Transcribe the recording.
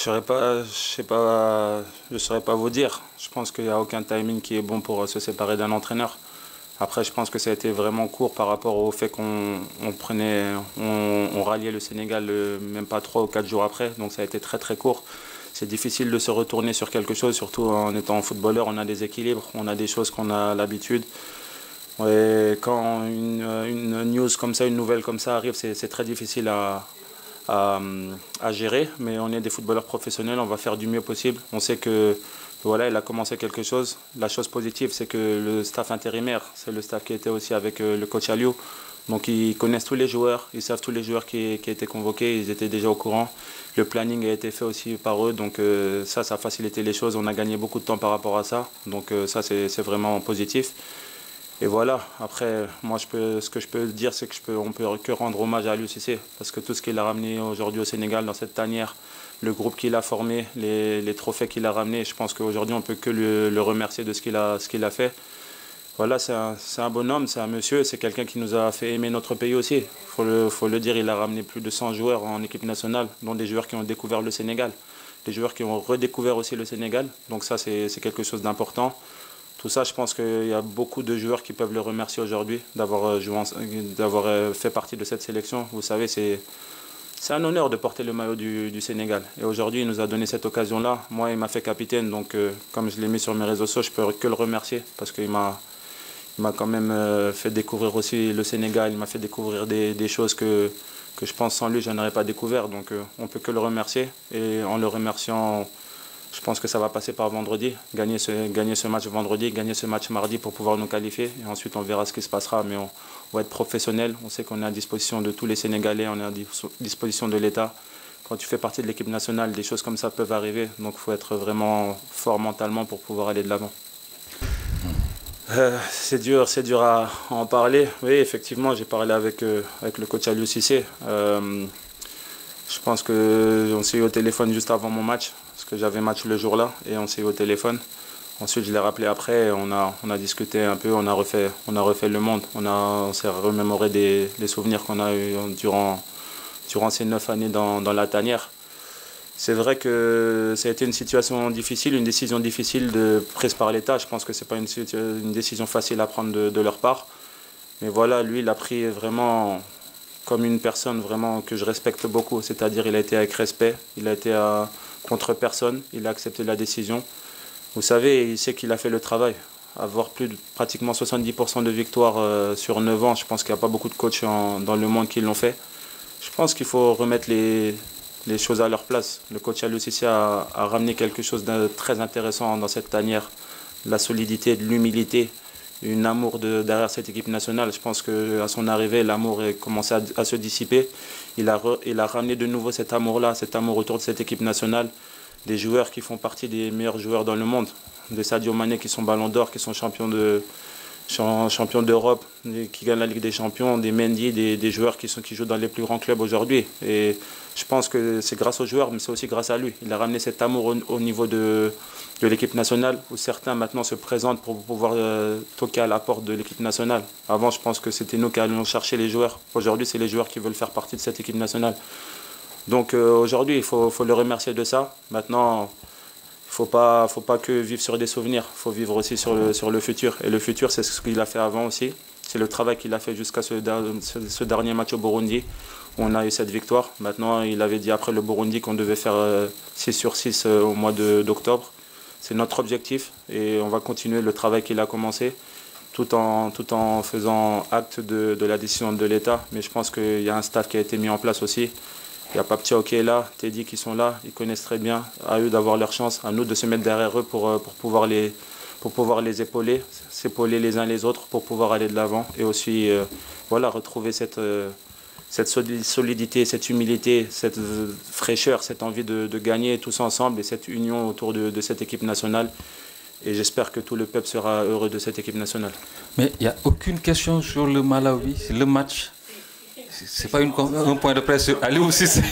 Je saurais pas vous dire. Je pense qu'il n'y a aucun timing qui est bon pour se séparer d'un entraîneur. Après, je pense que ça a été vraiment court par rapport au fait qu'on ralliait le Sénégal même pas 3 ou 4 jours après. Donc ça a été très très court. C'est difficile de se retourner sur quelque chose, surtout en étant footballeur. On a des équilibres, on a des choses qu'on a l'habitude. Et quand une news comme ça, une nouvelle comme ça arrive, c'est très difficile à gérer. Mais on est des footballeurs professionnels, on va faire du mieux possible. On sait que voilà, il a commencé quelque chose. La chose positive, c'est que le staff intérimaire, c'est le staff qui était aussi avec le coach Aliou. Donc ils connaissent tous les joueurs, ils savent tous les joueurs qui étaient convoqués, ils étaient déjà au courant. Le planning a été fait aussi par eux, donc ça a facilité les choses. On a gagné beaucoup de temps par rapport à ça, donc ça c'est vraiment positif. Et voilà, après, moi ce que je peux dire, c'est qu'on ne peut que rendre hommage à Aliou Cissé, parce que tout ce qu'il a ramené aujourd'hui au Sénégal, dans cette tanière, le groupe qu'il a formé, les trophées qu'il a ramenés, je pense qu'aujourd'hui on ne peut que le remercier de ce qu'il a fait. Voilà, c'est un bonhomme, c'est un monsieur, c'est quelqu'un qui nous a fait aimer notre pays aussi. Faut le dire, il a ramené plus de 100 joueurs en équipe nationale, dont des joueurs qui ont découvert le Sénégal, des joueurs qui ont redécouvert aussi le Sénégal. Donc ça, c'est quelque chose d'important. Tout ça, je pense qu'il y a beaucoup de joueurs qui peuvent le remercier aujourd'hui d'avoir fait partie de cette sélection. Vous savez, c'est un honneur de porter le maillot du Sénégal. Et aujourd'hui, il nous a donné cette occasion-là. Moi, il m'a fait capitaine, donc comme je l'ai mis sur mes réseaux sociaux, je peux que le remercier parce qu'il m'a quand même fait découvrir aussi le Sénégal. Il m'a fait découvrir des choses que je pense sans lui, je n'aurais pas découvert. Donc on ne peut que le remercier. Et en le remerciant, je pense que ça va passer par vendredi. Gagner ce match vendredi, gagner ce match mardi pour pouvoir nous qualifier. Et ensuite, on verra ce qui se passera. Mais on va être professionnel. On sait qu'on est à disposition de tous les Sénégalais. On est à disposition de l'État. Quand tu fais partie de l'équipe nationale, des choses comme ça peuvent arriver. Donc il faut être vraiment fort mentalement pour pouvoir aller de l'avant. C'est dur à en parler. Oui, effectivement, j'ai parlé avec le coach Aliou Cissé. Je pense qu'on s'est eu au téléphone juste avant mon match, parce que j'avais match le jour-là, et on s'est eu au téléphone. Ensuite, je l'ai rappelé après, et on a discuté un peu, on a refait le monde. On s'est remémoré des souvenirs qu'on a eus durant ces 9 années dans la tanière. C'est vrai que ça a été une situation difficile, une décision difficile prise par l'État. Je pense que ce n'est pas une décision facile à prendre de leur part. Mais voilà, lui, il a pris vraiment comme une personne vraiment que je respecte beaucoup. C'est-à-dire il a été avec respect, il a été contre personne, il a accepté la décision. Vous savez, il sait qu'il a fait le travail. Avoir pratiquement 70% de victoires sur 9 ans, je pense qu'il n'y a pas beaucoup de coachs dans le monde qui l'ont fait. Je pense qu'il faut remettre les choses à leur place. Le coach Aliou Cissé a ramené quelque chose de très intéressant dans cette tanière. La solidité, de l'humilité, un amour derrière cette équipe nationale. Je pense qu'à son arrivée, l'amour a commencé à se dissiper. Il a ramené de nouveau cet amour-là, cet amour autour de cette équipe nationale. Des joueurs qui font partie des meilleurs joueurs dans le monde. Des Sadio Mané qui sont ballons d'or, qui sont champions d'Europe, qui gagnent la Ligue des Champions, des Mendy, des joueurs qui jouent dans les plus grands clubs aujourd'hui. Et je pense que c'est grâce aux joueurs, mais c'est aussi grâce à lui. Il a ramené cet amour au niveau de l'équipe nationale, où certains maintenant se présentent pour pouvoir toquer à la porte de l'équipe nationale. Avant, je pense que c'était nous qui allions chercher les joueurs. Aujourd'hui, c'est les joueurs qui veulent faire partie de cette équipe nationale. Donc aujourd'hui, il faut le remercier de ça. Maintenant, il ne faut pas que vivre sur des souvenirs, il faut vivre aussi sur le futur. Et le futur, c'est ce qu'il a fait avant aussi. C'est le travail qu'il a fait jusqu'à ce dernier match au Burundi, où on a eu cette victoire. Maintenant, il avait dit après le Burundi qu'on devait faire 6 sur 6 au mois d'octobre. C'est notre objectif et on va continuer le travail qu'il a commencé, tout en faisant acte de la décision de l'État. Mais je pense qu'il y a un staff qui a été mis en place aussi. Il y a Paptia qui est là, Teddy qui sont là, ils connaissent très bien, à eux d'avoir leur chance, à nous de se mettre derrière eux pour pouvoir les épauler, s'épauler les uns les autres pour pouvoir aller de l'avant et aussi voilà, retrouver cette solidité, cette humilité, cette fraîcheur, cette envie de gagner tous ensemble et cette union autour de cette équipe nationale. Et j'espère que tout le peuple sera heureux de cette équipe nationale. Mais il n'y a aucune question sur le Malawi, le match. C'est pas un point de presse sur Aliou Cissé.